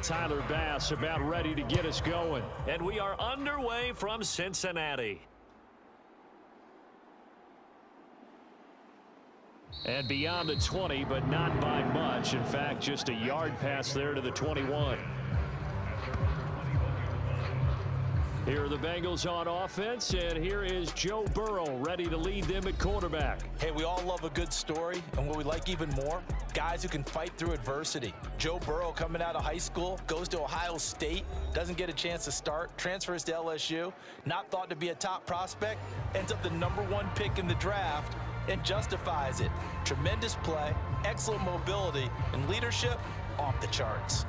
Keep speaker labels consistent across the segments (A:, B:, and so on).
A: Tyler Bass about ready to get us going.
B: And we are underway from Cincinnati.
A: And beyond the 20, but not by much. In fact, just a yard pass there to the 21. Here are the Bengals on offense, and here is Joe Burrow ready to lead them at quarterback.
C: Hey, we all love a good story, and what we like even more, guys who can fight through adversity. Joe Burrow coming out of high school, goes to Ohio State, doesn't get a chance to start, transfers to LSU, not thought to be a top prospect, ends up the #1 pick in the draft, and justifies it. Tremendous play, excellent mobility, and leadership off the charts.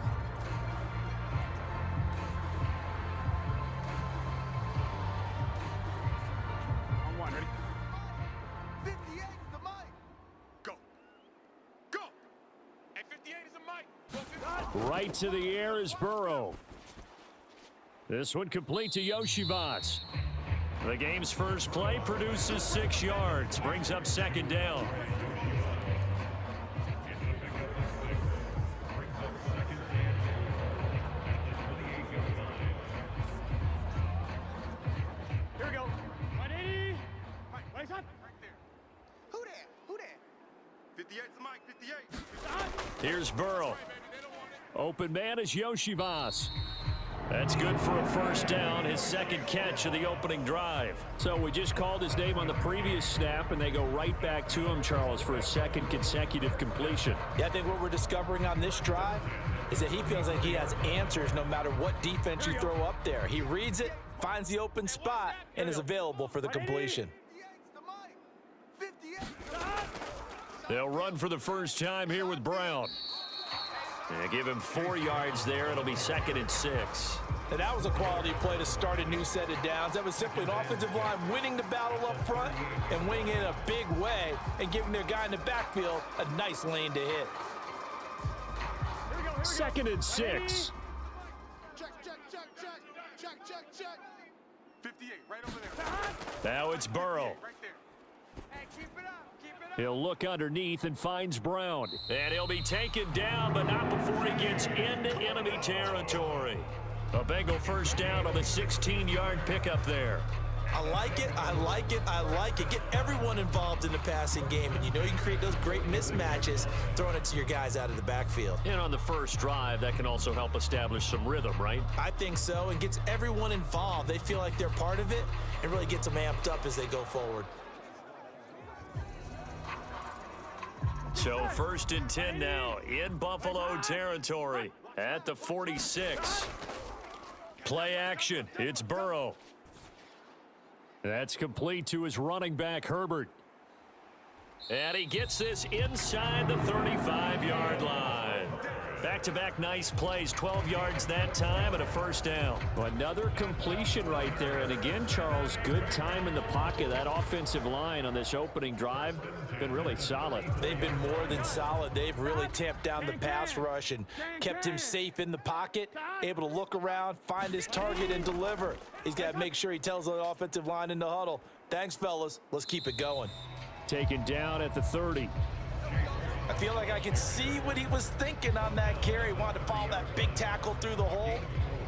A: Right to the air is Burrow. This one complete to Yoshivas. The game's first play produces 6 yards, brings up second down.
D: Here we go. 180. Right side.
E: Right there. Who that? Who that? 58's the mic, 58.
A: Here's Burrow. Open man is Yoshivas. That's good for a first down, his second catch of the opening drive. So we just called his name on the previous snap, and they go right back to him, Charles, for a second consecutive completion.
C: Yeah, I think what we're discovering on this drive is that he feels like he has answers no matter what defense you throw up there. He reads it, finds the open spot, and is available for the completion.
A: They'll run for the first time here with Brown. They give him 4 yards there. It'll be 2nd and 6.
C: And that was a quality play to start a new set of downs. That was simply an offensive line winning the battle up front and winning it in a big way and giving their guy in the backfield a nice lane to hit.
A: 2nd and 6.
E: Check. 58, right over there.
A: Now it's Burrow.
E: Right there. Hey, keep it up.
A: He'll look underneath and finds Brown. And he'll be taken down, but not before he gets into enemy territory. A Bengal first down on the 16-yard pickup there.
C: I like it. Get everyone involved in the passing game, and you know you can create those great mismatches throwing it to your guys out of the backfield.
A: And on the first drive, that can also help establish some rhythm, right?
C: I think so, and gets everyone involved. They feel like they're part of it and really gets them amped up as they go forward.
A: So 1st and 10 now in Buffalo territory at the 46. Play action. It's Burrow. That's complete to his running back, Herbert. And he gets this inside the 35-yard line. Back-to-back nice plays, 12 yards that time and a first down. Another completion right there. And again, Charles, good time in the pocket. That offensive line on this opening drive been really solid.
C: They've been more than solid. They've really tamped down the pass rush and kept him safe in the pocket, able to look around, find his target, and deliver. He's got to make sure he tells the offensive line in the huddle, thanks, fellas. Let's keep it going.
A: Taken down at the 30.
C: I feel like I can see what he was thinking on that carry. Wanted to follow that big tackle through the hole.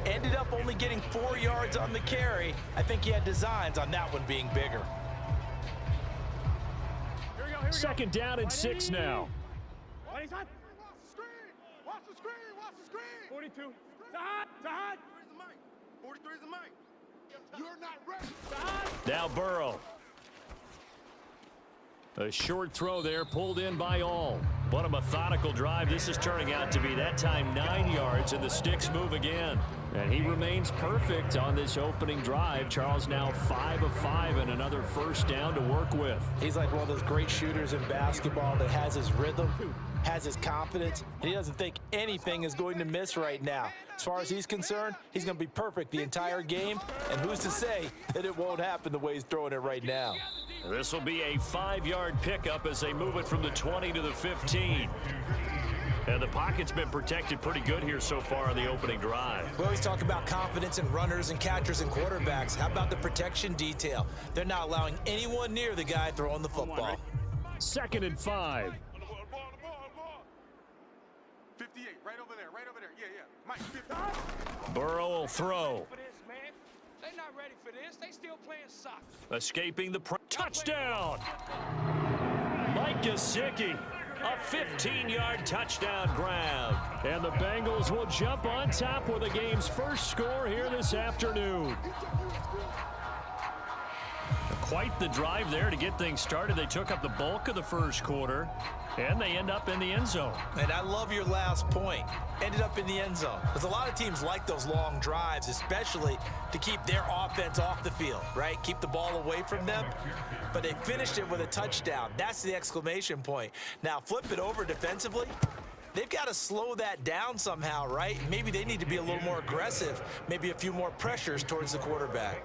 C: Ended up only getting 4 yards on the carry. I think he had designs on that one being bigger.
A: 2nd down and 6 now.
E: Watch the screen.
D: 42. Zahad.
E: 43 is the mic. You're not ready.
A: Now Burrow. A short throw there, pulled in by all. What a methodical drive this is turning out to be. That time 9 yards, and the sticks move again. And he remains perfect on this opening drive. Charles now 5 of 5 and another first down to work with.
C: He's like one of those great shooters in basketball that has his rhythm, has his confidence, and he doesn't think anything is going to miss right now. As far as he's concerned, he's going to be perfect the entire game, and who's to say that it won't happen the way he's throwing it right now.
A: This will be a 5-yard pickup as they move it from the 20 to the 15. And the pocket's been protected pretty good here so far on the opening drive.
C: We always talk about confidence in runners and catchers and quarterbacks. How about the protection detail? They're not allowing anyone near the guy throwing the football.
A: 2nd and 5.
E: 58, 58, right over there, yeah, yeah. Mike, 50.
A: Burrow will throw.
D: For this, man. They not ready for this. They still playing soccer.
A: Escaping the touchdown. Mike Gesicki, a 15-yard touchdown grab. And the Bengals will jump on top with the game's first score here this afternoon. Quite the drive there to get things started. They took up the bulk of the first quarter, and they end up in the end zone.
C: And I love your last point. Ended up in the end zone. Because a lot of teams like those long drives, especially to keep their offense off the field, right? Keep the ball away from them. But they finished it with a touchdown. That's the exclamation point. Now, flip it over defensively. They've got to slow that down somehow, right? Maybe they need to be a little more aggressive. Maybe a few more pressures towards the quarterback.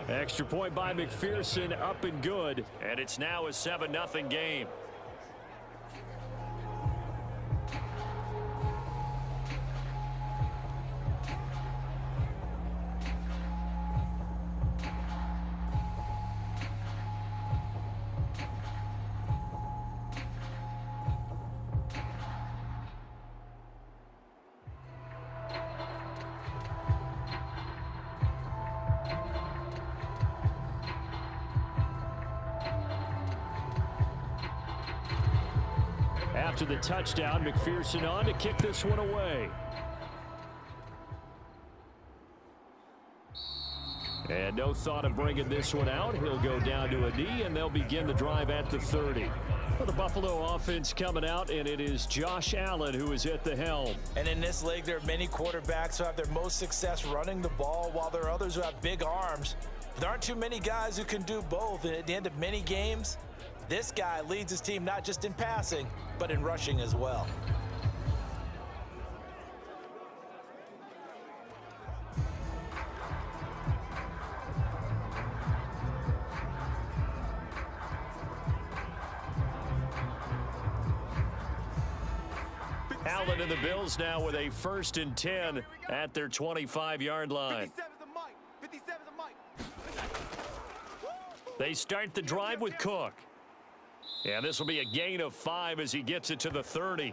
A: Extra point by McPherson, up and good. And it's now a 7-0 game. After the touchdown, McPherson on to kick this one away. And no thought of bringing this one out. He'll go down to a knee, and they'll begin the drive at the 30. For the Buffalo offense coming out, and it is Josh Allen who is at the helm.
C: And in this league, there are many quarterbacks who have their most success running the ball, while there are others who have big arms. There aren't too many guys who can do both, and at the end of many games, this guy leads his team not just in passing, but in rushing as well.
A: Allen and the Bills now with a 1st and 10 at their 25-yard line.
E: 57's a Mike. 57's a Mike.
A: They start the drive with Cook. And this will be a gain of 5 as he gets it to the 30.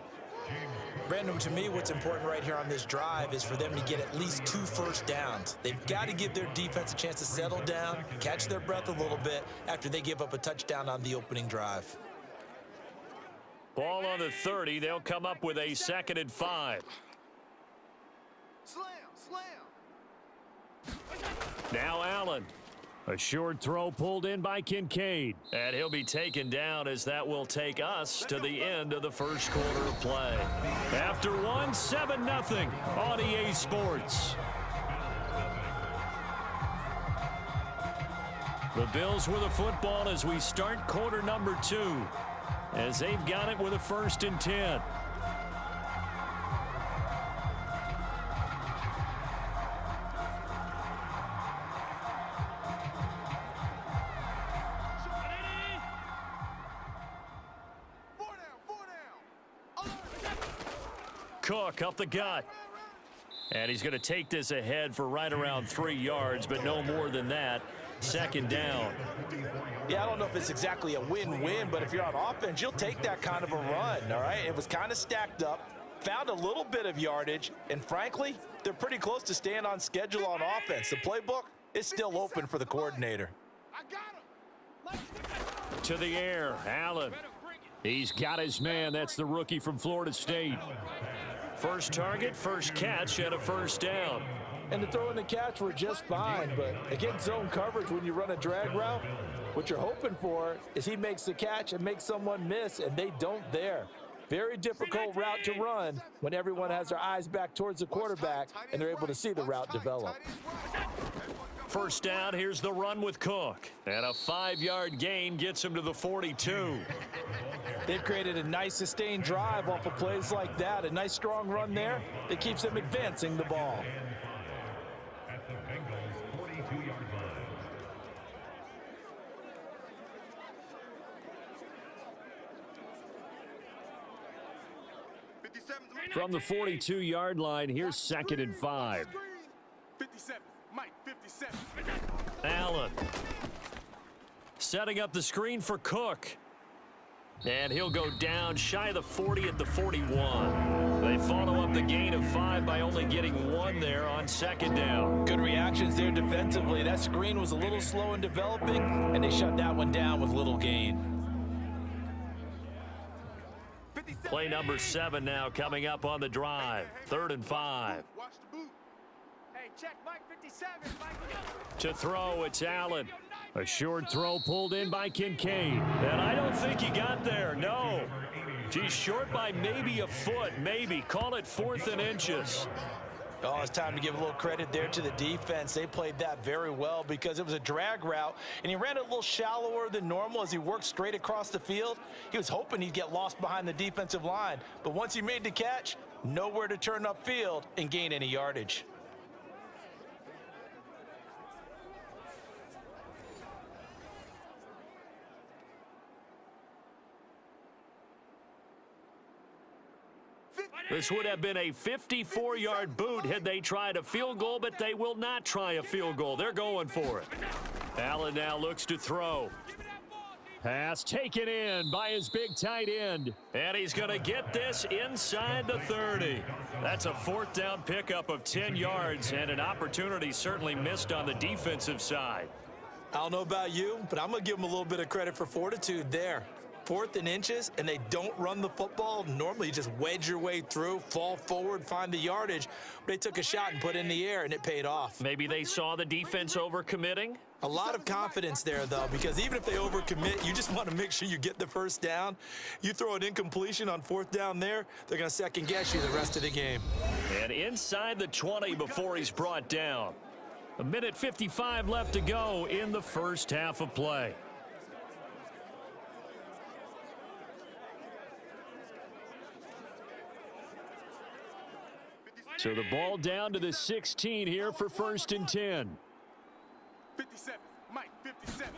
C: Brandon, to me, what's important right here on this drive is for them to get at least 2 first downs. They've got to give their defense a chance to settle down, catch their breath a little bit after they give up a touchdown on the opening drive.
A: Ball on the 30. They'll come up with a 2nd and 5.
E: Slam, slam.
A: Now Allen. A short throw pulled in by Kincaid. And he'll be taken down as that will take us to the end of the first quarter of play. After one, 7-0 on EA Sports. The Bills with the football as we start quarter number 2. As they've got it with a 1st and 10. Cook up the gut. And he's going to take this ahead for right around 3 yards, but no more than that. 2nd down.
C: Yeah, I don't know if it's exactly a win-win, but if you're on offense, you'll take that kind of a run, all right? It was kind of stacked up, found a little bit of yardage, and frankly, they're pretty close to staying on schedule on offense. The playbook is still open for the coordinator.
E: I got him.
A: To the air, Allen. He's got his man. That's the rookie from Florida State. First target, first catch, and a 1st down.
C: And the throw and the catch were just fine, but against zone coverage, when you run a drag route, what you're hoping for is he makes the catch and makes someone miss, and they don't there. Very difficult route to run when everyone has their eyes back towards the quarterback and they're able to see the route develop.
A: 1st down, here's the run with Cook. And a 5-yard gain gets him to the 42.
C: They've created a nice sustained drive off of plays like that. A nice strong run there that keeps them advancing the ball.
A: From the 42-yard line, here's 2nd and 5.
E: 57, Mike, 57.
A: Allen setting up the screen for Cook.
B: And he'll go down shy of the 40 at the 41. They follow up the gain of 5 by only getting 1 there on second down.
C: Good reactions there defensively. That screen was a little slow in developing, and they shut that one down with little gain.
B: Play number 7 now coming up on the drive. 3rd and 5.
E: Watch the boot.
D: Hey, check Mike 57. Mike,
B: To throw, it's Allen.
A: A short throw pulled in by Kincaid.
B: And I don't think he got there, no. He's short by maybe a foot, maybe. Call it 4th and inches.
C: Oh, it's time to give a little credit there to the defense. They played that very well because it was a drag route, and he ran it a little shallower than normal as he worked straight across the field. He was hoping he'd get lost behind the defensive line, but once he made the catch, nowhere to turn upfield and gain any yardage.
B: This would have been a 54-yard boot had they tried a field goal, but they will not try a field goal. They're going for it. Allen now looks to throw.
A: Pass taken in by his big tight end.
B: And he's going to get this inside the 30. That's a 4th down pickup of 10 yards and an opportunity certainly missed on the defensive side.
C: I don't know about you, but I'm going to give them a little bit of credit for fortitude there. 4th and inches, and they don't run the football. Normally, you just wedge your way through, fall forward, find the yardage. They took a shot and put it in the air, and it paid off.
B: Maybe they saw the defense overcommitting.
C: A lot of confidence there, though, because even if they overcommit, you just want to make sure you get the first down. You throw an incompletion on 4th down there, they're going to second-guess you the rest of the game.
B: And inside the 20 before he's brought down.
A: 1:55 left to go in the first half of play. So the ball down to the 16 here for 1st and 10.
E: 57. Mike 57.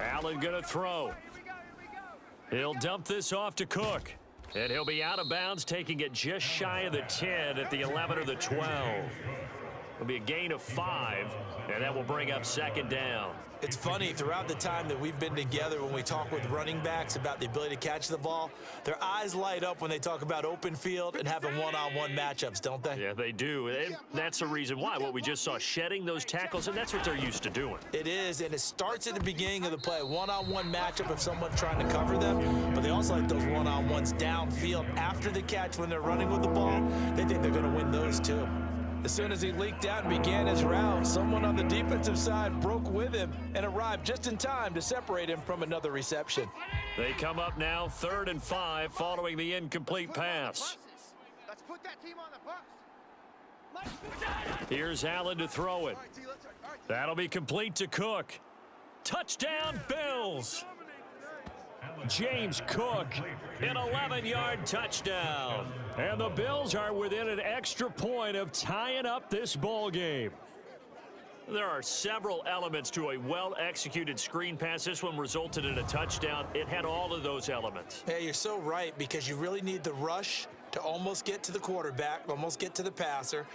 B: Allen going to throw. He'll dump this off to Cook. And he'll be out of bounds, taking it just shy of the 10 at the 11 or the 12. It'll be a gain of 5, and that will bring up second down.
C: It's funny, throughout the time that we've been together, when we talk with running backs about the ability to catch the ball, their eyes light up when they talk about open field and having one-on-one matchups, don't they?
B: Yeah, they do. And that's the reason why. What we just saw, shedding those tackles, and that's what they're used to doing.
C: It is, and it starts at the beginning of the play. One-on-one matchup if someone's trying to cover them, but they also like those one-on-ones downfield after the catch when they're running with the ball. They think they're going to win those too. As soon as he leaked out and began his route, someone on the defensive side broke with him and arrived just in time to separate him from another reception.
B: They come up now 3rd and 5 following the incomplete pass.
E: Let's put that team on the bus.
B: Here's Allen to throw it. That'll be complete to Cook. Touchdown, Bills.
A: James Cook,
B: An 11-yard touchdown.
A: and the Bills are within an extra point of tying up this ball game.
B: There are several elements to a well-executed screen pass. This one resulted in a touchdown. It had all of those elements.
C: Yeah, you're so right, because you really need the rush to almost get to the quarterback, almost get to the passer.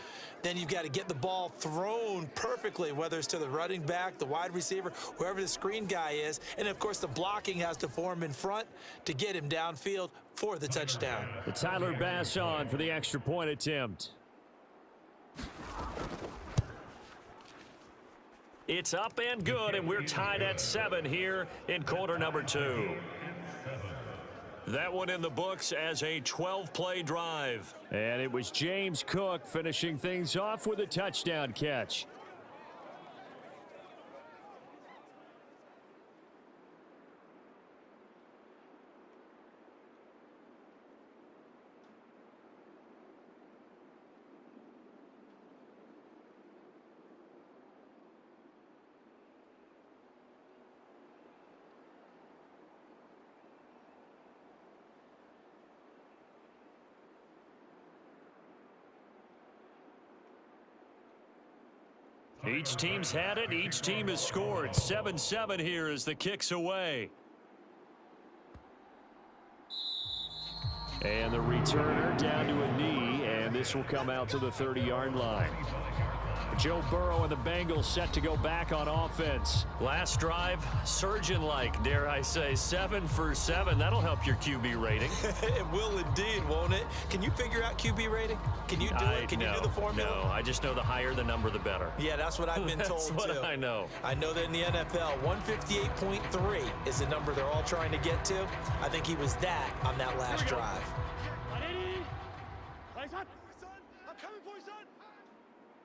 C: Then you've got to get the ball thrown perfectly, whether it's to the running back, the wide receiver, whoever the screen guy is. And, of course, the blocking has to form in front to get him downfield for the touchdown.
A: Tyler Bass on for the extra point attempt.
B: It's up and good, and we're tied at 7 here in quarter number 2. That one in the books as a 12-play drive.
A: And it was James Cook finishing things off with a touchdown catch.
B: Each team's had it. Each team has scored. 7-7 here as the kick's away.
A: And the returner down to a knee, and this will come out to the 30-yard line.
B: Joe Burrow and the Bengals set to go back on offense.
A: Last drive, surgeon-like, dare I say, 7 for 7. That'll help your QB rating.
C: It will indeed, won't it? Can you figure out QB rating? Can you do it? Can you do the formula?
A: No, I just know the higher the number, the better.
C: Yeah, that's what I've been told,
A: That's what
C: too.
A: I know.
C: I know that in the NFL, 158.3 is the number they're all trying to get to. I think he was that on that last drive.
D: 180. Lights up.
E: I'm coming for you, son.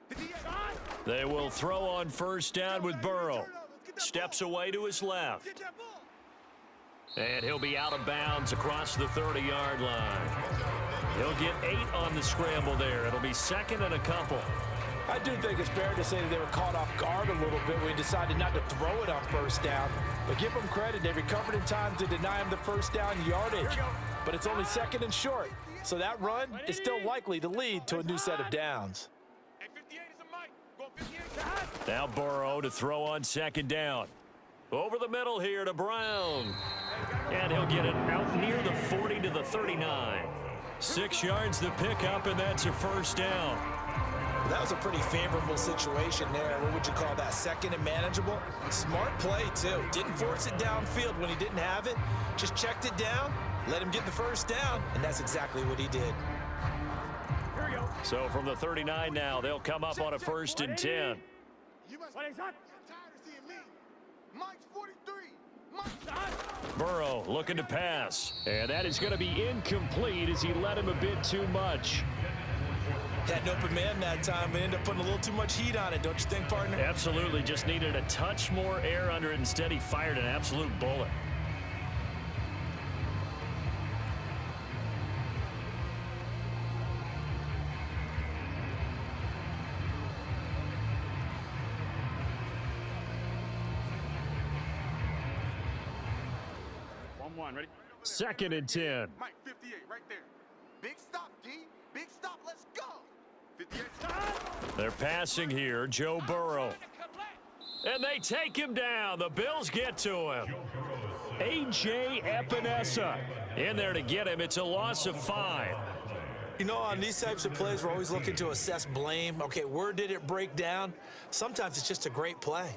E: 58.
A: They will throw on first down with Burrow. Steps away to his left.
E: Get that ball.
A: And he'll be out of bounds across the 30-yard line. He'll get 8 on the scramble there. It'll be second and a couple.
C: I do think it's fair to say that they were caught off guard a little bit when he decided not to throw it on first down. But give them credit. They recovered in time to deny him the first down yardage. But it's only second and short. So that run is still likely to lead to a new set of downs.
E: Hey, 58 is a mic. Go 58.
A: Now Burrow to throw on second down. Over the middle here to Brown. And he'll get it out near the 40 to the 39. 6 yards to pick up, and that's a first down.
C: That was a pretty favorable situation there. What would you call that? Second and manageable? Smart play, too. Didn't force it downfield when he didn't have it. Just checked it down, let him get the first down, and that's exactly what he did.
D: Here we go.
A: So from the 39 now, they'll come up on a first and 10.
E: You must
D: What is that?
E: get tired of seeing me. Mike's 43. Mike's
A: Burrow looking to pass. And that is going to be incomplete as he led him a bit too much.
C: Had an open man that time, but ended up putting a little too much heat on it, don't you think, partner?
A: Absolutely, just needed a touch more air under it. Instead, he fired an absolute bullet.
D: Ready?
A: Second and 10.
E: Mike 58 right there. Big stop, D. Big stop. Let's go. 58.
A: They're passing here, Joe Burrow. And they take him down. The Bills get to him. A.J. Epinesa in there to get him. It's a loss of 5.
C: You know, on these types of plays, we're always looking to assess blame. Okay, where did it break down? Sometimes it's just a great play.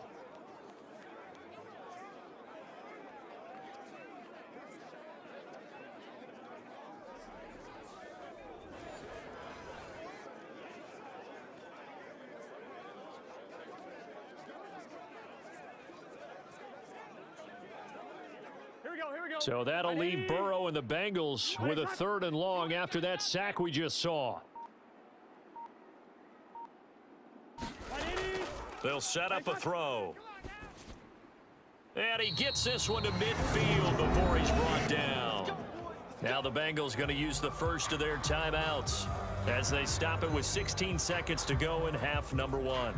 D: Here we go.
A: So that'll leave Burrow and the Bengals with a 3rd and long after that sack we just saw.
D: 180.
A: They'll set up a throw. And he gets this one to midfield before he's brought down. Now the Bengals going to use the first of their timeouts as they stop it with 16 seconds to go in half number 1.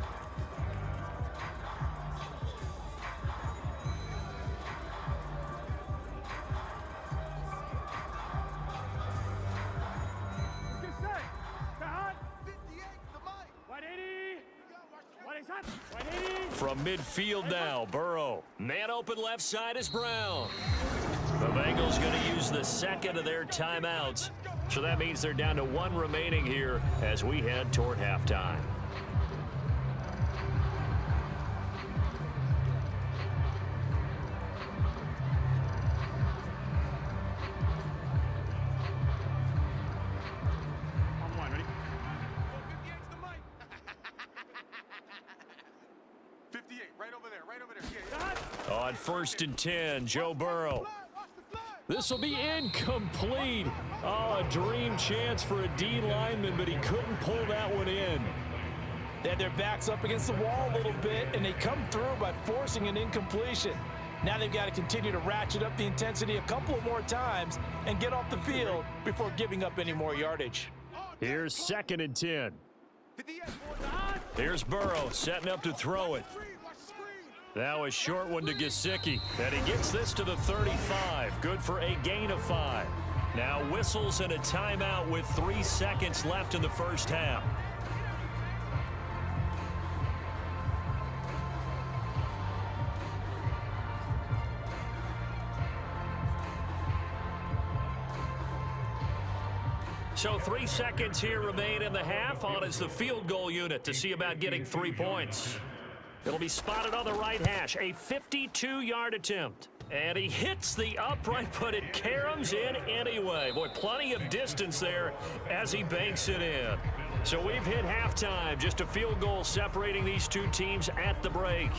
D: Get set. Cut.
E: 58 the mic.
D: 180. What is that? 180.
A: From midfield now, Burrow. Man open left side is Brown. The Bengals going to use the second of their timeouts. So that means they're down to 1 remaining here as we head toward halftime.
D: On 1. Ready?
E: 58's the mic. 58 right over there. Right over there. Yeah.
A: On first and 10, Joe Burrow.
E: Watch the flag.
A: This will be incomplete. Oh, a dream chance for a D lineman, but he couldn't pull that one in.
C: They had their backs up against the wall a little bit, and they come through by forcing an incompletion. Now they've got to continue to ratchet up the intensity a couple of more times and get off the field before giving up any more yardage.
A: Here's second and 10.
E: 58.
A: Here's Burrow setting up to throw it.
E: Screen. Watch the screen.
A: Now a short one to Gesicki. And he gets this to the 35. Good for a gain of 5. Now whistles and a timeout with 3 seconds left in the first half.
B: So 3 seconds here remain in the half. On is the field goal unit to see about getting 3 points. It'll be spotted on the right hash. A 52-yard attempt. And he hits the upright, but it caroms in anyway. Boy, plenty of distance there as he banks it in. So we've hit halftime. Just a field goal separating these two teams at the break.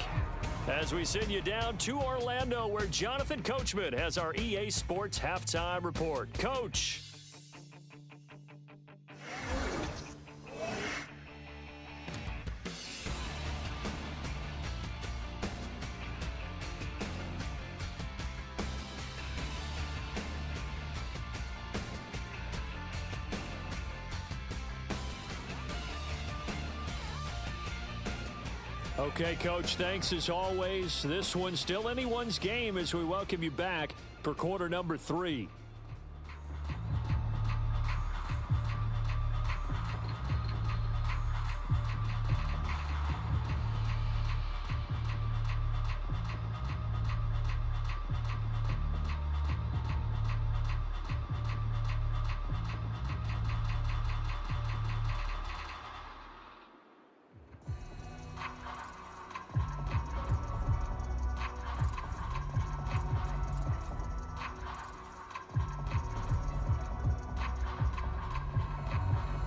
B: As we send you down to Orlando, where Jonathan Coachman has our EA Sports Halftime Report. Coach. Okay, Coach, thanks as always. This one's still anyone's game as we welcome you back for quarter number 3.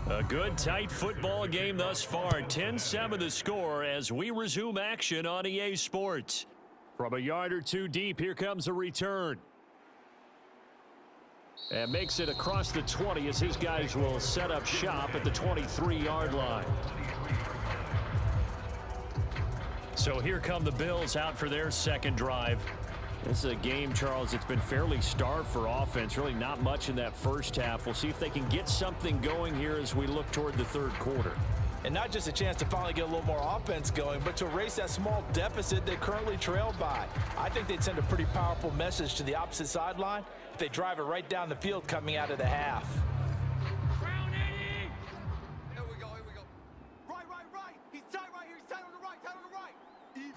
B: A good, tight football game thus far. 10-7 the score as we resume action on EA Sports. From a yard or two deep, here comes a return. And makes it across the 20 as his guys will set up shop at the 23-yard line. So here come the Bills out for their second drive. This is a game, Charles, it's been fairly starved for offense. Really not much in that first half. We'll see if they can get something going here as we look toward the third quarter.
C: And not just a chance to finally get a little more offense going, but to erase that small deficit they currently trailed by. I think they'd send a pretty powerful message to the opposite sideline if they drive it right down the field coming out of the half.
E: Here we go, here we go. Right. He's tight right here. He's tight on the right, Even.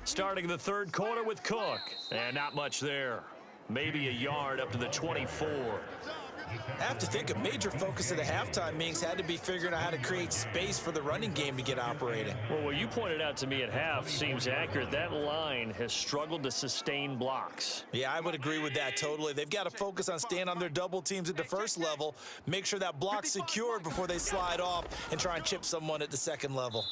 B: Starting the third quarter with Cook. And not much there. Maybe a yard up to the 24.
C: I have to think a major focus of the halftime meetings had to be figuring out how to create space for the running game to get operating.
B: Well, what you pointed out to me at half seems accurate. That line has struggled to sustain blocks.
C: Yeah, I would agree with that totally. They've got to focus on staying on their double teams at the first level, make sure that block's secured before they slide off and try and chip someone at the second level.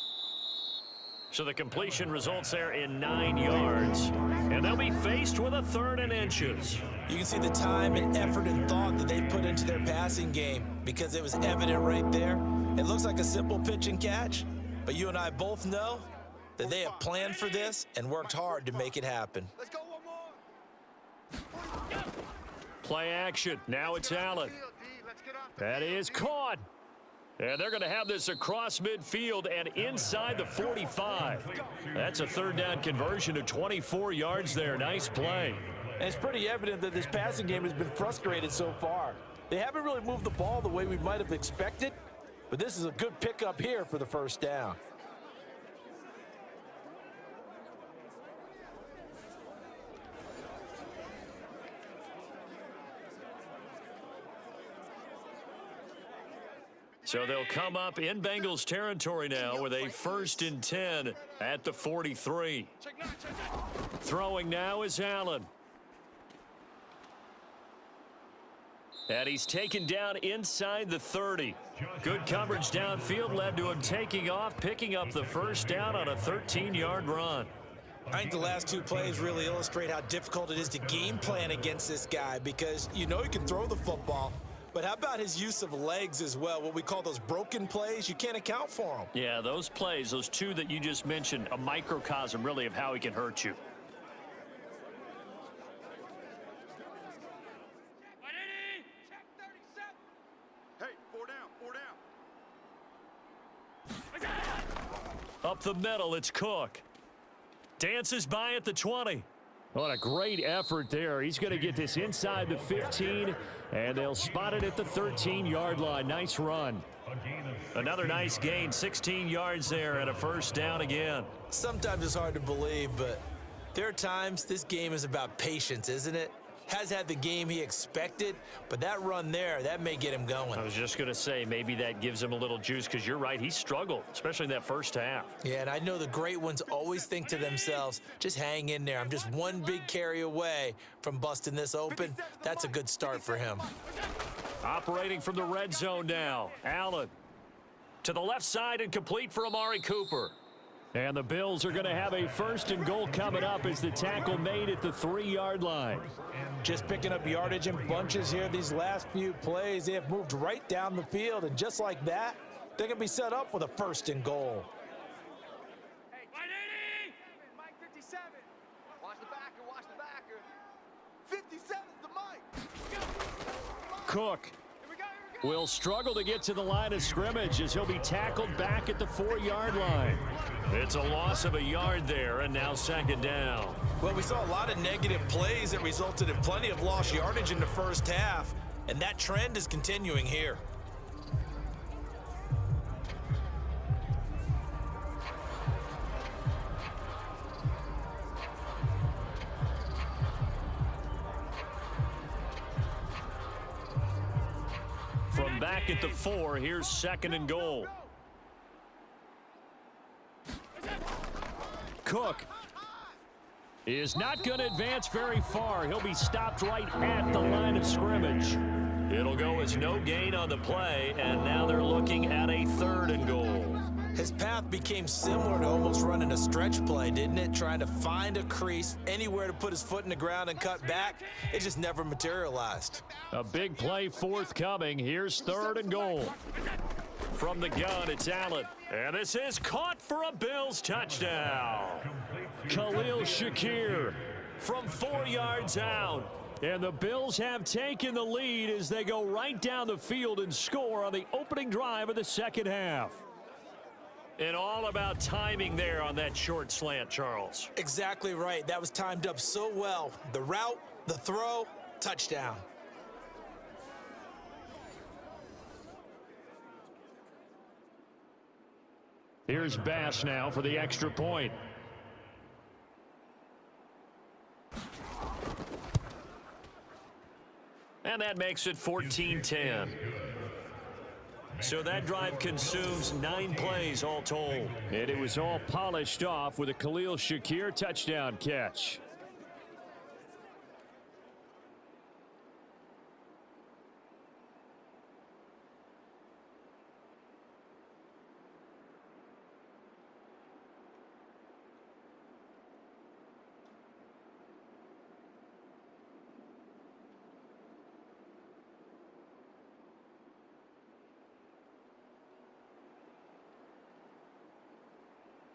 B: So the completion results there in 9 yards. And they'll be faced with a 3rd and inches.
C: You can see the time and effort and thought that they put into their passing game because it was evident right there. It looks like a simple pitch and catch, but you and I both know that they have planned for this and worked hard to make it happen.
E: Let's go one more.
B: Play action. Now it's Allen. That is caught. And they're going to have this across midfield and inside the 45. That's a 3rd down conversion of 24 yards there. Nice play.
C: And it's pretty evident that this passing game has been frustrated so far. They haven't really moved the ball the way we might have expected, but this is a good pickup here for the first down.
B: So they'll come up in Bengals territory now with a 1st and 10 at the 43. Throwing now is Allen. And he's taken down inside the 30. Good coverage downfield led to him taking off, picking up the first down on a 13-yard run.
C: I think the last 2 plays really illustrate how difficult it is to game plan against this guy because you know he can throw the football. But how about his use of legs as well? What we call those broken plays, you can't account for them.
B: Yeah, those plays, those 2 that you just mentioned, a microcosm really of how he can hurt you.
E: Hey, 4 down.
B: Up the middle, it's Cook. Dances by at the 20. What a great effort there. He's going to get this inside the 15, and they'll spot it at the 13-yard line. Nice run. Another nice gain, 16 yards there and a first down again.
C: Sometimes it's hard to believe, but there are times this game is about patience, isn't it? has had the game he expected, but that run there, that may get him going.
B: I was just going to say, maybe that gives him a little juice, because you're right, he struggled, especially in that first half.
C: Yeah, and I know the great ones always think to themselves, just hang in there. I'm just one big carry away from busting this open. That's a good start for him.
B: Operating from the red zone now. Allen to the left side and complete for Amari Cooper.
A: And the Bills are going to have a first and goal coming up as the tackle made at the 3-yard line.
C: Just picking up yardage in bunches here these last few plays. They have moved right down the field, and just like that, they're going to be set up with a first and goal.
E: Hey, Mike 57. Watch the backer, watch the backer. 57's the Mike.
A: Cook will struggle to get to the line of scrimmage as he'll be tackled back at the 4-yard line.
B: It's a loss of a yard there, and now second down.
C: Well, we saw a lot of negative plays that resulted in plenty of lost yardage in the first half, and that trend is continuing here.
B: From back at the 4, here's second and goal.
A: Cook is not going to advance very far. He'll be stopped right at the line of scrimmage.
B: It'll go as no gain on the play, and now they're looking at a third and goal.
C: His path became similar to almost running a stretch play, didn't it? Trying to find a crease, anywhere to put his foot in the ground and cut back. It just never materialized.
A: A big play forthcoming. Here's third and goal.
B: From the gun, it's Allen. And this is caught for a Bills touchdown.
A: Khalil Shakir
B: From 4 yards out.
A: And the Bills have taken the lead as they go right down the field and score on the opening drive of the second half.
B: And all about timing there on that short slant, Charles.
C: Exactly right. That was timed up so well. The route, the throw, touchdown.
A: Here's Bass now for the extra point.
B: And that makes it 14-10. So that drive consumes 9 plays all told.
A: And it was all polished off with a Khalil Shakir touchdown catch.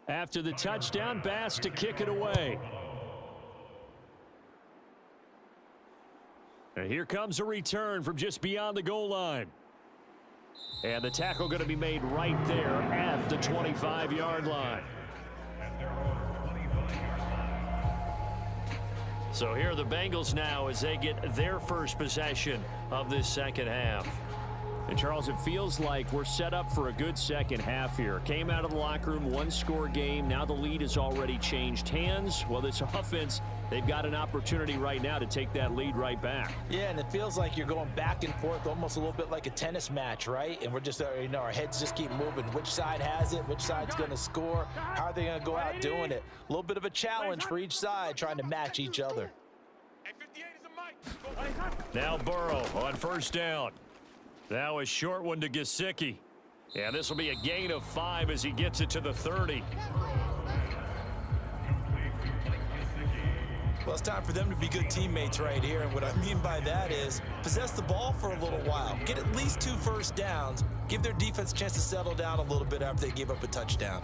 A: After the touchdown, Bass to kick it away. And here comes a return from just beyond the goal line. And the tackle going to be made right there at the 25-yard line.
B: So here are the Bengals now as they get their first possession of this second half.
A: And Charles, it feels like we're set up for a good second half here. Came out of the locker room, 1-score game. Now the lead has already changed hands. Well, this offense, they've got an opportunity right now to take that lead right back.
C: Yeah, and it feels like you're going back and forth almost a little bit like a tennis match, right? And we're just, our heads just keep moving. Which side has it? Which side's going to score? How are they going to go out doing it? A little bit of a challenge for each side trying to match each other.
B: Now Burrow on first down. Now a short one to Gesicki. And this will be a gain of 5 as he gets it to the 30.
C: Well, it's time for them to be good teammates right here. And what I mean by that is possess the ball for a little while. Get at least 2 first downs. Give their defense a chance to settle down a little bit after they give up a touchdown.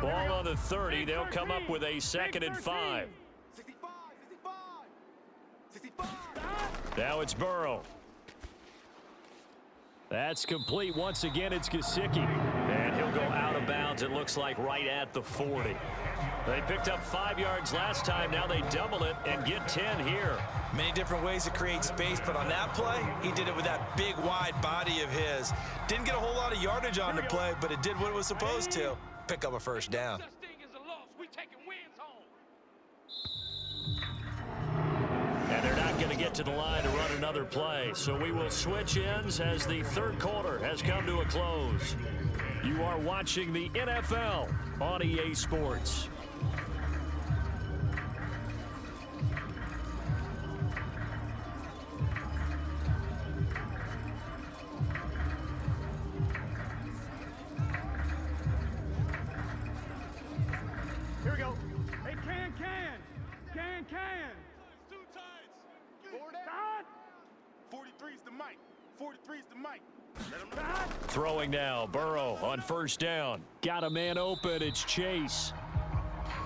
B: Ball on the 30. They'll come up with a 2nd and 5.
E: 65, 65, 65.
B: Now it's Burrow.
A: That's complete. Once again, it's Gesicki.
B: And he'll go out of bounds, it looks like, right at the 40. They picked up 5 yards last time. Now they double it and get 10 here.
C: Many different ways to create space, but on that play, he did it with that big, wide body of his. Didn't get a whole lot of yardage on the play, but it did what it was supposed to. Pick up a first down.
B: And they're not going to get to the line to run another play. So we will switch ends as the third quarter has come to a close. You are watching the NFL on EA Sports.
D: Here we go. Hey, can.
E: 43's the mic. 43's the mic.
B: Throwing now, Burrow on first down. Got a man open, it's Chase.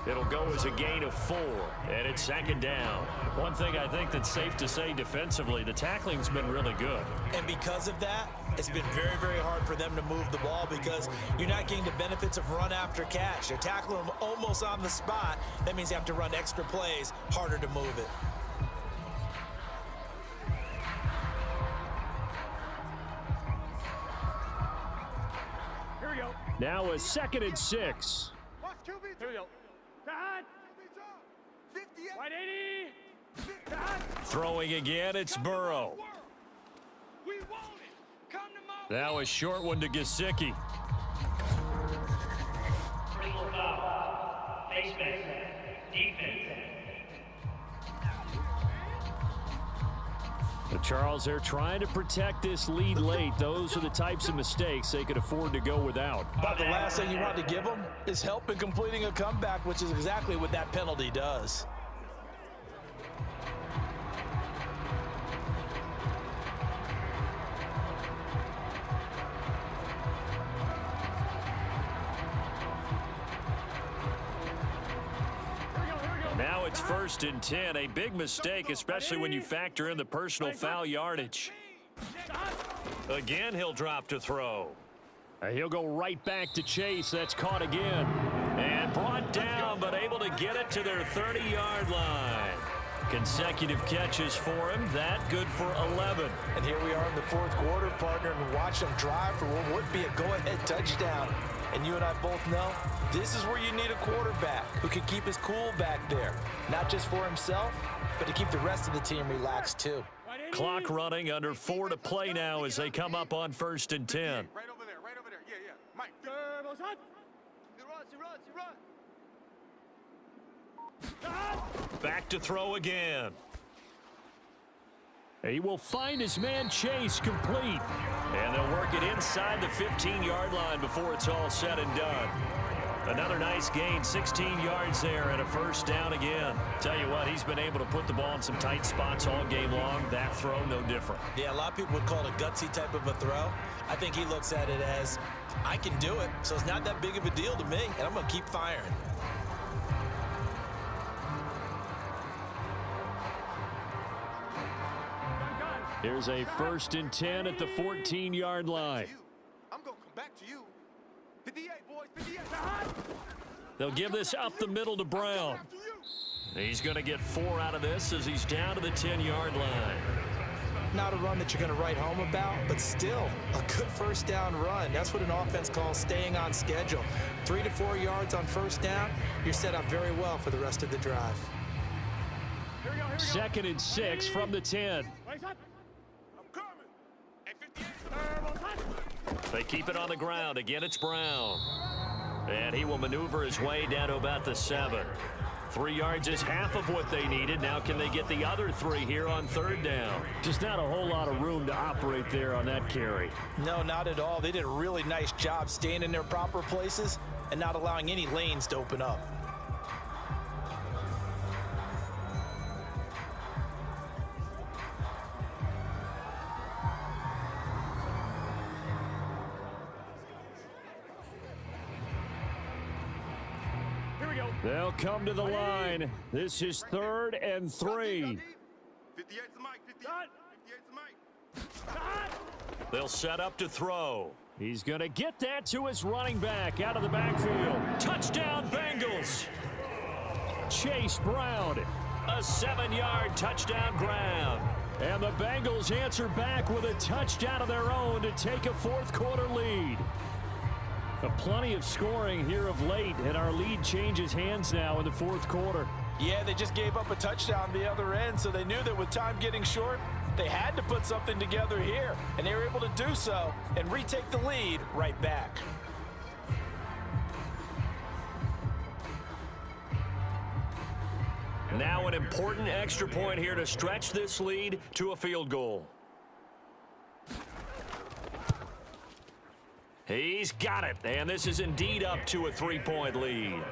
B: It'll go as a gain of 4, and it's second down. One thing I think that's safe to say defensively, the tackling's been really good.
C: And because of that, it's been very, very hard for them to move the ball because you're not getting the benefits of run after catch. They're tackling them almost on the spot. That means you have to run extra plays, harder to move it.
D: Here we go.
B: Now a 2nd and 6.
E: Watch QB.
D: Here we go. Dad.
E: 58.
D: White 80. Dad.
B: Throwing again, it's Burrow.
E: We want it. Come to my
B: Now a short one to Gesicki.
F: Personal foul. Face mask. Defense.
B: But Charles, they're trying to protect this lead late. Those are the types of mistakes they could afford to go without.
C: But the last thing you want to give them is help in completing a comeback, which is exactly what that penalty does.
B: Now it's 1st and 10. A big mistake, especially when you factor in the personal foul yardage. Again, he'll drop to throw. He'll go right back to Chase. That's caught again. And brought down, but able to get it to their 30-yard line. Consecutive catches for him. That good for 11.
C: And here we are in the fourth quarter, partner, and watch them drive for what would be a go-ahead touchdown. And you and I both know this is where you need a quarterback who can keep his cool back there. Not just for himself, but to keep the rest of the team relaxed too.
B: Clock running, under 4 to play now as they come up on 1st and 10.
E: Right over there. Yeah. Mike.
D: Turbos hot.
E: He runs.
B: Back to throw again. He will find his man Chase complete. And they'll work it inside the 15-yard line before it's all said and done. Another nice gain, 16 yards there and a first down again. Tell you what, he's been able to put the ball in some tight spots all game long. That throw, no different.
C: Yeah, a lot of people would call it a gutsy type of a throw. I think he looks at it as, I can do it, so it's not that big of a deal to me, and I'm going to keep firing.
B: Here's a 1st and 10 at the 14-yard line.
E: I'm going to come back to you. 58, boys. 58.
B: They'll give this up the middle to Brown. He's going to get 4 out of this as he's down to the 10-yard line.
C: Not a run that you're going to write home about, but still a good first down run. That's what an offense calls staying on schedule. 3 to 4 yards on first down, you're set up very well for the rest of the drive.
D: Here we go.
B: 2nd and 6 from the 10.
D: Place hot.
E: I'm coming. Hey, 58.
D: Turbos hot.
B: They keep it on the ground. Again, it's Brown. And he will maneuver his way down to about the 7. 3 yards is half of what they needed. Now can they get the other 3 here on 3rd down? Just not a whole lot of room to operate there on that carry.
C: No, not at all. They did a really nice job staying in their proper places and not allowing any lanes to open up.
B: They'll come to the line. This is 3rd and 3.
E: 58's the mic. 58's the mic.
B: They'll set up to throw. He's going to get that to his running back out of the backfield. Touchdown, Bengals. Chase Brown. A 7-yard touchdown grab. And the Bengals answer back with a touchdown of their own to take a fourth-quarter lead. Plenty of scoring here of late, and our lead changes hands now in the fourth quarter.
C: Yeah, they just gave up a touchdown the other end, so they knew that with time getting short, they had to put something together here, and they were able to do so and retake the lead right back.
B: Now an important extra point here to stretch this lead to a field goal. He's got it, and this is indeed up to a 3-point lead.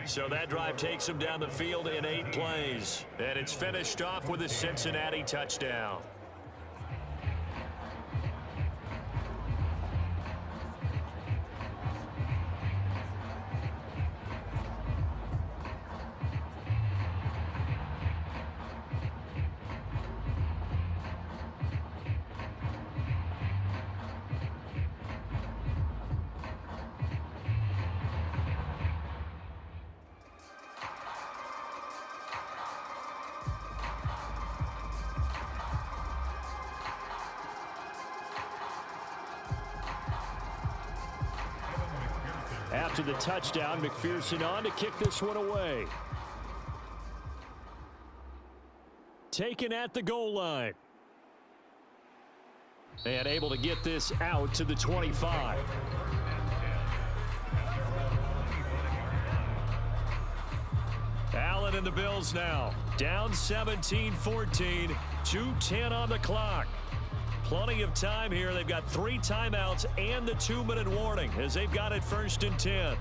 B: So that drive takes him down the field in 8 plays, and it's finished off with a Cincinnati touchdown. After the touchdown, McPherson on to kick this one away. Taken at the goal line. And able to get this out to the 25. Allen and the Bills now. Down 17-14. 2:10 on the clock. Plenty of time here. They've got 3 timeouts and the 2-minute warning as they've got it 1st and 10.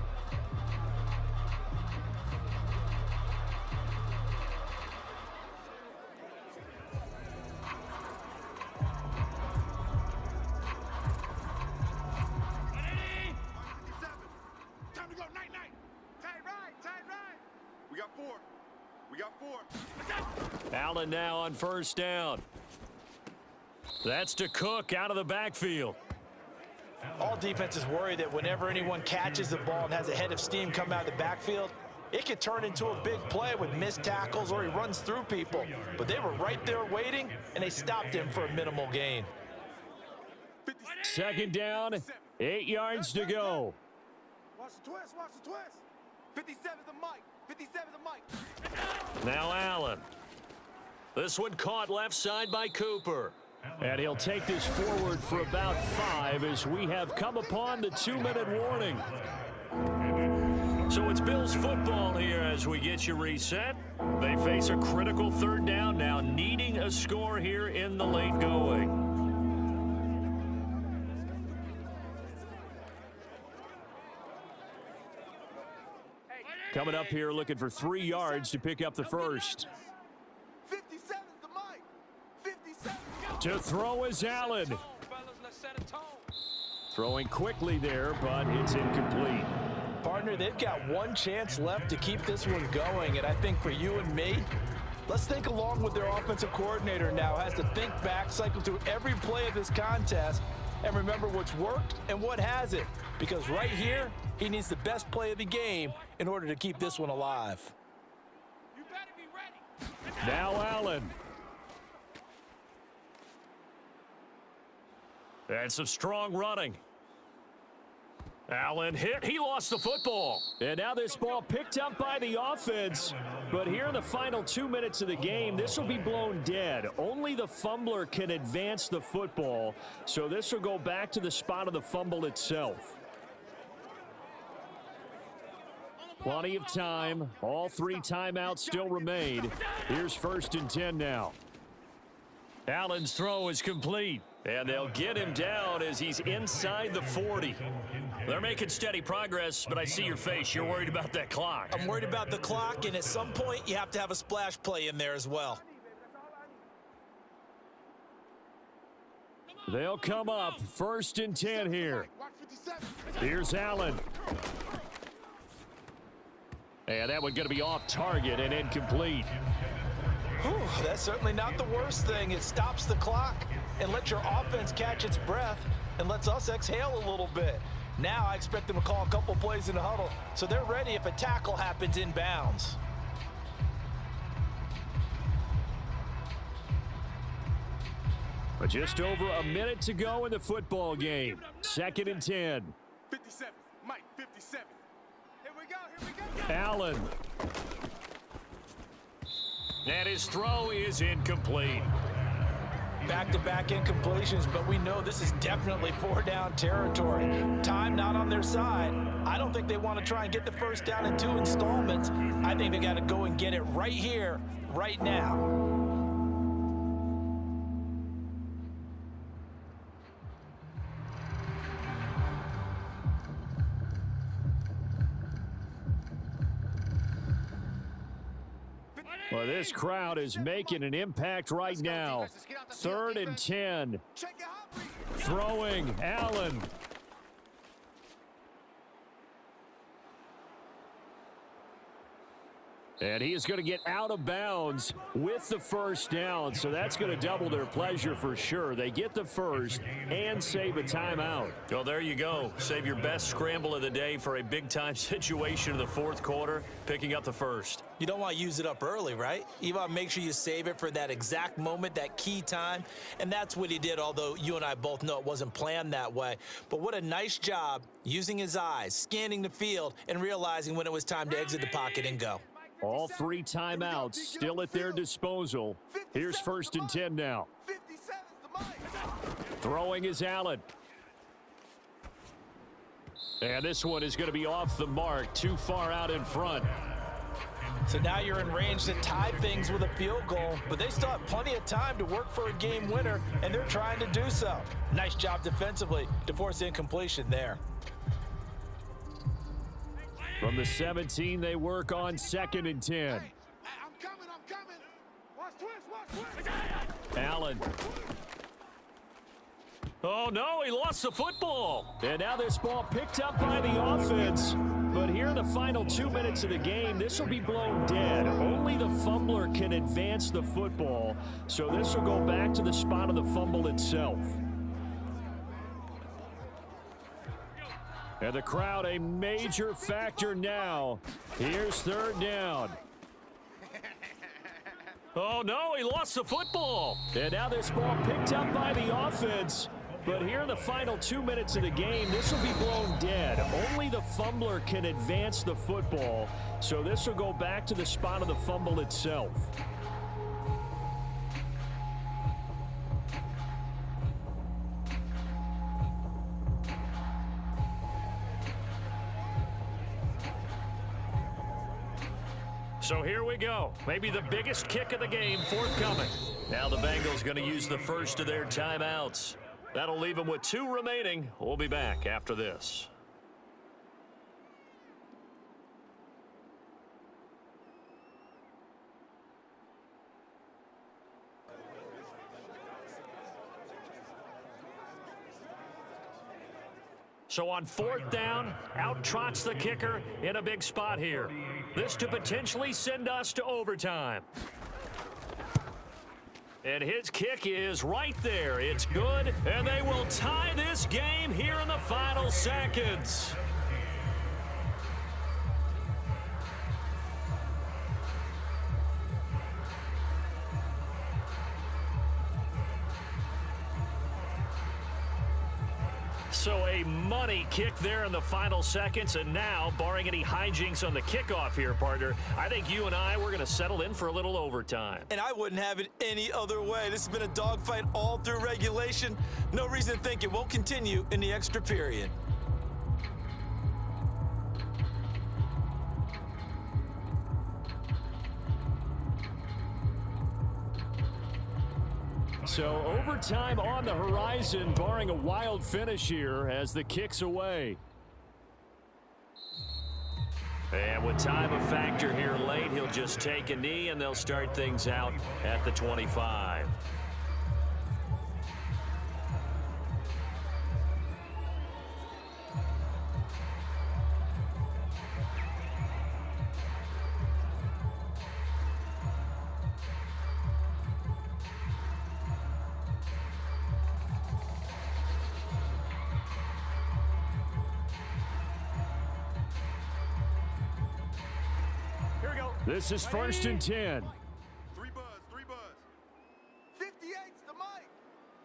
E: Time to go, night. Tight right. We got 4.
B: Allen now on 1st down. That's to Cook out of the backfield.
C: All defenses worry that whenever anyone catches the ball and has a head of steam come out of the backfield, it could turn into a big play with missed tackles or he runs through people. But they were right there waiting, and they stopped him for a minimal gain.
B: 2nd down, 8 yards to go.
E: Watch the twist. 57 the mic.
B: Now Allen. This one caught left side by Cooper. And he'll take this forward for about 5 as we have come upon the 2-minute warning. So it's Bills football here as we get you reset. They face a critical 3rd down now, needing a score here in the late going. Coming up here looking for 3 yards to pick up the first.
E: 57 the mic. 57.
B: To throw is Allen. Throwing quickly there, but it's incomplete.
C: Partner, they've got 1 chance left to keep this one going, and I think for you and me, let's think along with their offensive coordinator now. Has to think back, cycle through every play of this contest, and remember what's worked and what hasn't. Because right here, he needs the best play of the game in order to keep this one alive.
E: You better be ready.
B: Now Allen. And some strong running. Allen hit. He lost the football. And now this ball picked up by the offense. But here in the final 2 minutes of the game, this will be blown dead. Only the fumbler can advance the football. So this will go back to the spot of the fumble itself. Plenty of time. All 3 timeouts still remain. Here's 1st and 10 now. Allen's throw is complete. And they'll get him down as he's inside the 40. They're making steady progress, but I see your face. You're worried about that clock.
C: I'm worried about the clock, and at some point, you have to have a splash play in there as well.
B: They'll come up 1st and 10 here. Here's Allen. And that one going to be off target and incomplete.
C: Whew, that's certainly not the worst thing. It stops the clock and lets your offense catch its breath and lets us exhale a little bit. Now I expect them to call a couple plays in the huddle, so they're ready if a tackle happens inbounds.
B: But just over a minute to go in the football game. 2nd and 10.
E: 57, Mike, 57. Here we go.
B: Allen. And his throw is incomplete.
C: Back-to-back incompletions, but we know this is definitely 4-down territory. Time not on their side. I don't think they want to try and get the first down in 2 installments. I think they got to go and get it right here, right now.
B: Well, this crowd is making an impact right now. 3rd and 10. Throwing, Allen. And he is going to get out of bounds with the first down, so that's going to double their pleasure for sure. They get the first and save a timeout.
A: Well, there you go. Save your best scramble of the day for a big-time situation in the 4th quarter, picking up the first.
C: You don't want to use it up early, right? You want to make sure you save it for that exact moment, that key time, and that's what he did, although you and I both know it wasn't planned that way. But what a nice job using his eyes, scanning the field, and realizing when it was time to exit the pocket and go.
B: All 3 timeouts still at their disposal. Here's 1st and 10 now.
E: 57's the Mike.
B: Throwing is Allen. And this one is going to be off the mark, too far out in front.
C: So now you're in range to tie things with a field goal, but they still have plenty of time to work for a game winner, and they're trying to do so. Nice job defensively to force incompletion there.
B: From the 17, they work on 2nd and 10.
E: I'm coming. Watch twist.
B: Allen.
A: Oh, no, he lost the football.
B: And now this ball picked up by the offense. But here in the final 2 minutes of the game, this will be blown dead. Only the fumbler can advance the football. So this will go back to the spot of the fumble itself. And the crowd a major factor now. Here's 3rd down.
A: Oh, no, he lost the football.
B: And now this ball picked up by the offense. But here in the final 2 minutes of the game, this will be blown dead. Only the fumbler can advance the football. So this will go back to the spot of the fumble itself.
A: So here we go. Maybe the biggest kick of the game forthcoming. Now the Bengals going to use the first of their timeouts. That'll leave them with 2 remaining. We'll be back after this. So on 4th down, out trots the kicker in a big spot here. This to potentially send us to overtime. And his kick is right there. It's good, and they will tie this game here in the final seconds. So a money kick there in the final seconds, and now, barring any hijinks on the kickoff here, partner, I think you and I, we're going to settle in for a little overtime.
C: And I wouldn't have it any other way. This has been a dogfight all through regulation. No reason to think it won't continue in the extra period.
B: So overtime on the horizon, barring a wild finish here as the kick's away.
A: And with time a factor here late, he'll just take a knee, and they'll start things out at the 25. This is 1st and 10.
E: 3 buzz, 3 buzz. 58's the mic.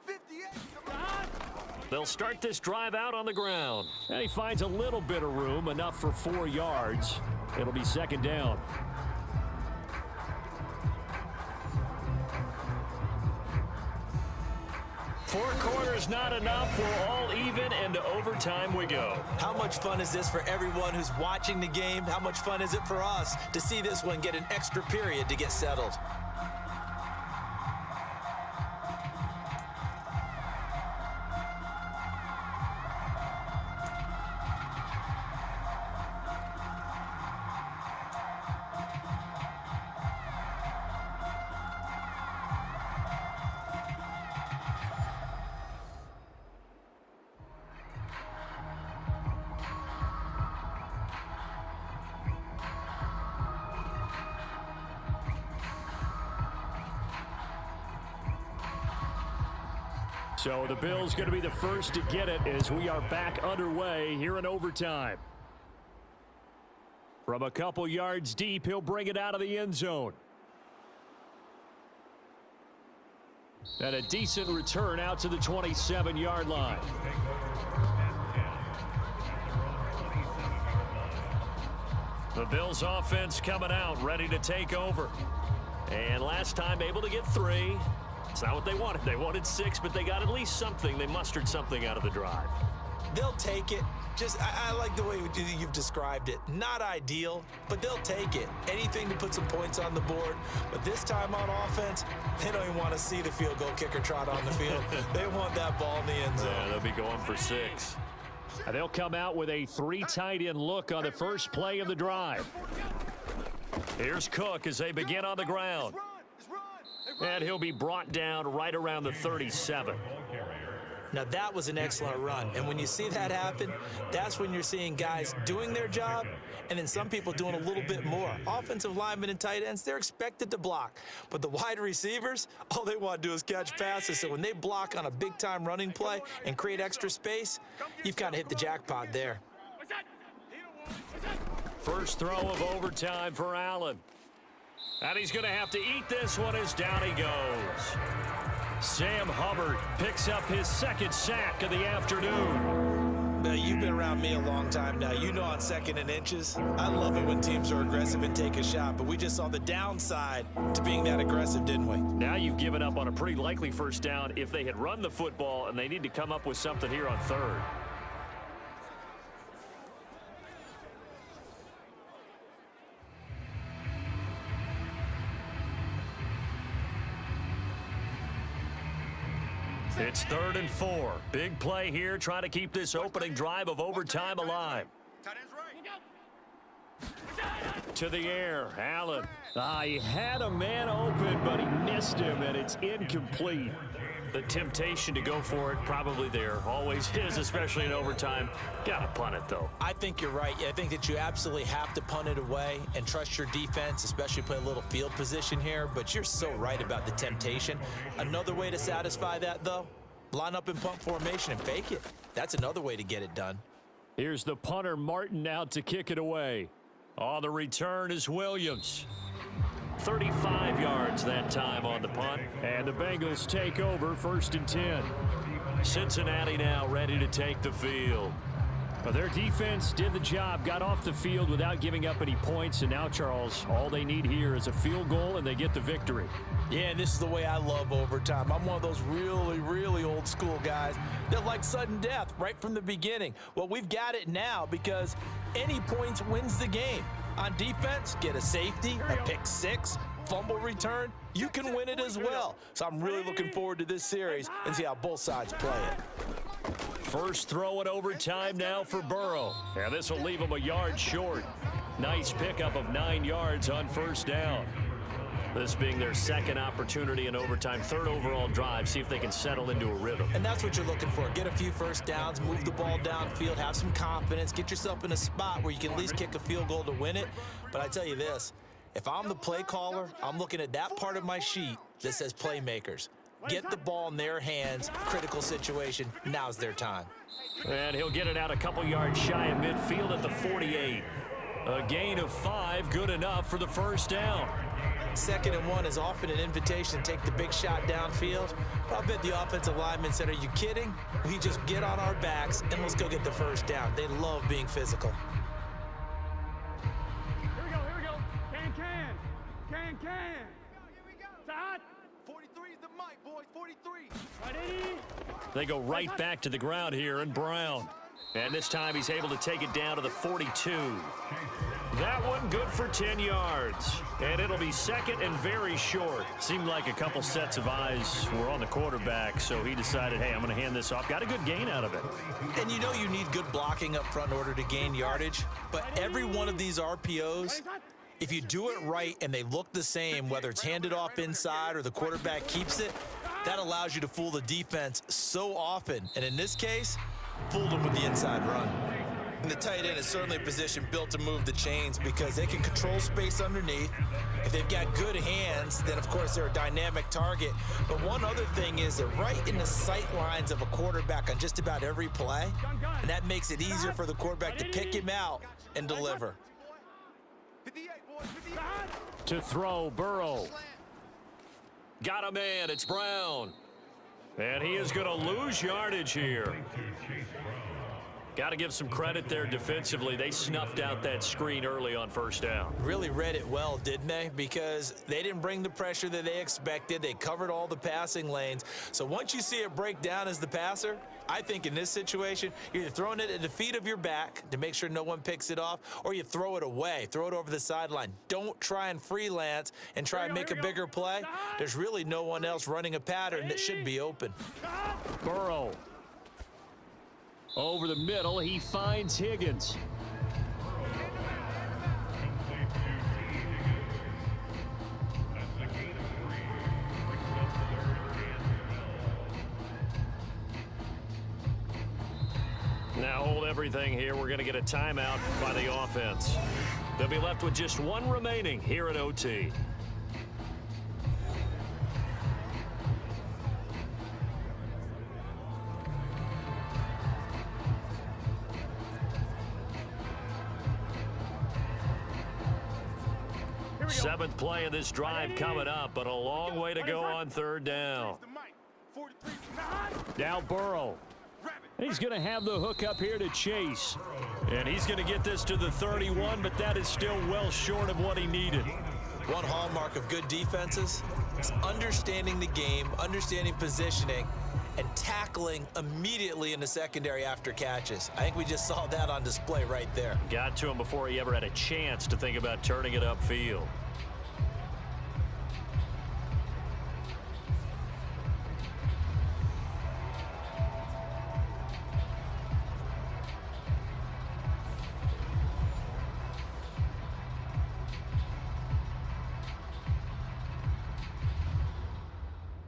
E: 58's the mic.
B: They'll start this drive out on the ground.
A: And he finds a little bit of room, enough for 4 yards. It'll be 2nd down.
B: Four quarters not enough. We're all even, and to overtime we go.
C: How much fun is this for everyone who's watching the game? How much fun is it for us to see this one get an extra period to get settled?
A: So the Bills going to be the first to get it as we are back underway here in overtime. From a couple yards deep, he'll bring it out of the end zone. And a decent return out to the 27-yard line.
B: The Bills offense coming out, ready to take over. And last time able to get 3. It's not what they wanted. They wanted 6, but they got at least something. They mustered something out of the drive.
C: They'll take it. I like the way you've described it. Not ideal, but they'll take it. Anything to put some points on the board. But this time on offense, they don't even want to see the field goal kicker trot on the field. They want that ball in the end zone.
B: Yeah, they'll be going for 6.
A: And they'll come out with a 3 tight end look on the first play of the drive.
B: Here's Cook as they begin on the ground. And he'll be brought down right around the 37.
C: Now that was an excellent run, and when you see that happen, that's when you're seeing guys doing their job and then some people doing a little bit more. Offensive linemen and tight ends, they're expected to block, but the wide receivers, all they want to do is catch passes. So when they block on a big-time running play and create extra space, you've kind of hit the jackpot there.
B: First throw of overtime for Allen. And he's going to have to eat this one as down he goes. Sam Hubbard picks up his 2nd sack of the afternoon.
C: Now, you've been around me a long time now. You know on 2nd and inches, I love it when teams are aggressive and take a shot, but we just saw the downside to being that aggressive, didn't we?
B: Now you've given up on a pretty likely first down if they had run the football, and they need to come up with something here on 3rd. It's 3rd and 4. Big play here, trying to keep this opening drive of overtime alive. To the air, Allen.
A: He had a man open, but he missed him, and it's incomplete.
B: The temptation to go for it probably there. Always is, especially in overtime. Gotta punt it, though.
C: I think you're right. I think that you absolutely have to punt it away and trust your defense, especially play a little field position here. But you're so right about the temptation. Another way to satisfy that, though, line up in punt formation and fake it. That's another way to get it done.
A: Here's the punter, Martin, out to kick it away.
B: On the return is Williams. 35 yards that time on the punt.
A: And the Bengals take over 1st and 10.
B: Cincinnati now ready to take the field.
A: Well, their defense did the job, got off the field without giving up any points, and now, Charles, all they need here is a field goal, and they get the victory.
C: Yeah, and this is the way I love overtime. I'm one of those really, really old school guys that like sudden death right from the beginning. Well, we've got it now because any points wins the game. On defense, get a safety, a pick 6, fumble return, you can win it as well. So I'm really looking forward to this series and see how both sides play it.
B: First throw in overtime now for Burrow. And this will leave him a yard short. Nice pickup of 9 yards on 1st down. This being their 2nd opportunity in overtime, 3rd overall drive. See if they can settle into a rhythm.
C: And that's what you're looking for. Get a few first downs, move the ball downfield, have some confidence, get yourself in a spot where you can at least kick a field goal to win it. But I tell you this, if I'm the play caller, I'm looking at that part of my sheet that says playmakers. Get the ball in their hands, critical situation, now's their time.
B: And he'll get it out a couple yards shy of midfield at the 48.
A: A gain of 5, good enough for the first down.
C: 2nd and 1 is often an invitation to take the big shot downfield. But I bet the offensive lineman said, are you kidding? We just get on our backs and let's go get the first down. They love being physical.
D: Here we go. Can. Here we go. Side.
E: 43 is the mic, boys. 43.
D: Right, 80.
A: They go right back to the ground here, and Brown. And this time he's able to take it down to the 42. That one good for 10 yards. And it'll be 2nd and very short. Seemed like a couple sets of eyes were on the quarterback, so he decided, hey, I'm going to hand this off. Got a good gain out of it.
C: And you know you need good blocking up front in order to gain yardage. But every one of these RPOs, if you do it right and they look the same, whether it's handed off inside or the quarterback keeps it, that allows you to fool the defense so often. And in this case, fooled them with the inside run. And the tight end is certainly a position built to move the chains because they can control space underneath. If they've got good hands, then of course they're a dynamic target. But one other thing is they're right in the sight lines of a quarterback on just about every play. And that makes it easier for the quarterback to pick him out and deliver.
E: 58, boys. 58.
A: To throw, Burrow. Got a man, it's Brown. And he is going to lose yardage here. Got to give some credit there defensively. They snuffed out that screen early on first down.
C: Really read it well, didn't they? Because they didn't bring the pressure that they expected. They covered all the passing lanes. So once you see it break down as the passer, I think in this situation, you're either throwing it at the feet of your back to make sure no one picks it off, or you throw it away, throw it over the sideline. Don't try and freelance and try and make a bigger play. There's really no one else running a pattern that should be open.
A: Burrow. Over the middle, he finds Higgins. Now hold everything here. We're going to get a timeout by the offense. They'll be left with just one remaining here at OT. Seventh play of this drive coming up, but a long way to go on 3rd down. Now Burrow. He's going to have the hook up here to Chase. And he's going to get this to the 31, but that is still well short of what he needed.
C: One hallmark of good defenses is understanding the game, understanding positioning, and tackling immediately in the secondary after catches. I think we just saw that on display right there.
A: Got to him before he ever had a chance to think about turning it upfield.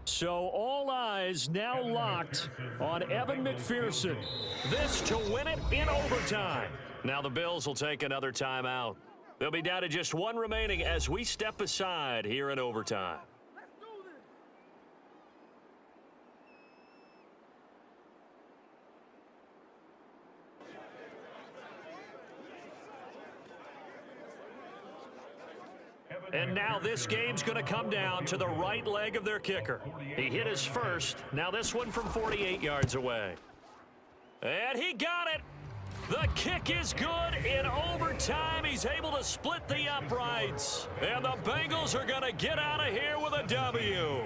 A: So all eyes now locked on Evan McPherson. This to win it in overtime. Now the Bills will take another timeout. They'll be down to just one remaining as we step aside here in overtime. And now this game's going to come down to the right leg of their kicker. He hit his first. Now this one from 48 yards away. And he got it. The kick is good in overtime. He's able to split the uprights. And the Bengals are going to get out of here with a W.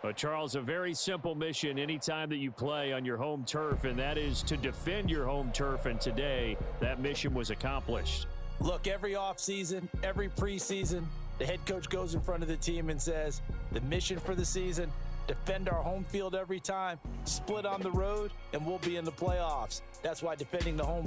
A: Well, Charles, a very simple mission anytime that you play on your home turf, and that is to defend your home turf. And today, that mission was accomplished.
C: Look, every offseason, every preseason, the head coach goes in front of the team and says, the mission for the season, defend our home field every time, split on the road, and we'll be in the playoffs. That's why defending the home